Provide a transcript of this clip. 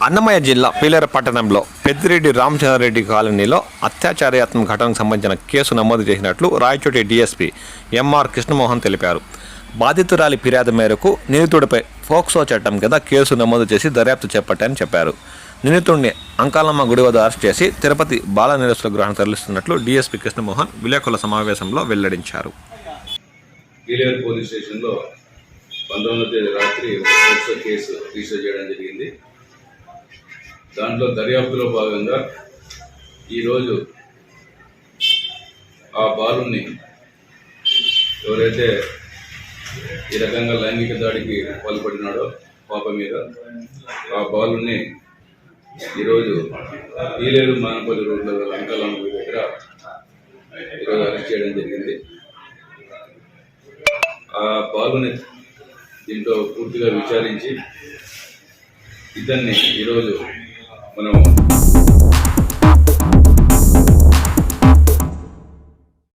అన్నమయ్య జిల్లా పీలేరు పట్టణంలో పెద్దిరెడ్డి రామచంద్రారెడ్డి కాలనీలో అత్యాచారయత్నం ఘటనకు సంబంధించిన కేసు నమోదు చేసినట్లు రాయచోటి డీఎస్పీ ఎంఆర్ కృష్ణమోహన్ తెలిపారు. బాధితురాలి ఫిర్యాదు మేరకు నిందితుడిపై ఫోక్సో చట్టం కింద కేసు నమోదు చేసి దర్యాప్తు చేపట్టారని చెప్పారు. నిందితుడిని అంకాలమ్మ గుడి వద్ద అరెస్ట్ చేసి తిరుపతి బాల నిరసన గృహానికి తరలిస్తున్నట్లు డీఎస్పీ కృష్ణమోహన్ విలేకరుల సమావేశంలో వెల్లడించారు. పీలేరు పోలీస్ స్టేషన్లో 19వ తేదీ రాత్రి ఫోక్సో కేసు రిజిస్టర్ చేయడం జరిగింది. దాంట్లో దర్యాప్తులో భాగంగా ఈరోజు ఆ బాలుని ఎవరైతే ఈ రకంగా లైంగిక దాడికి పాల్పడినాడో పాప మీద ఆ బాలుని ఈరోజు పీలేరు మానపల్లి రోడ్లో అంకాలమ్మ దగ్గర ఈరోజు అరెస్ట్ చేయడం జరిగింది. ఆ బాలుని దీంట్లో పూర్తిగా విచారించి ఇతన్ని ఈరోజు మనం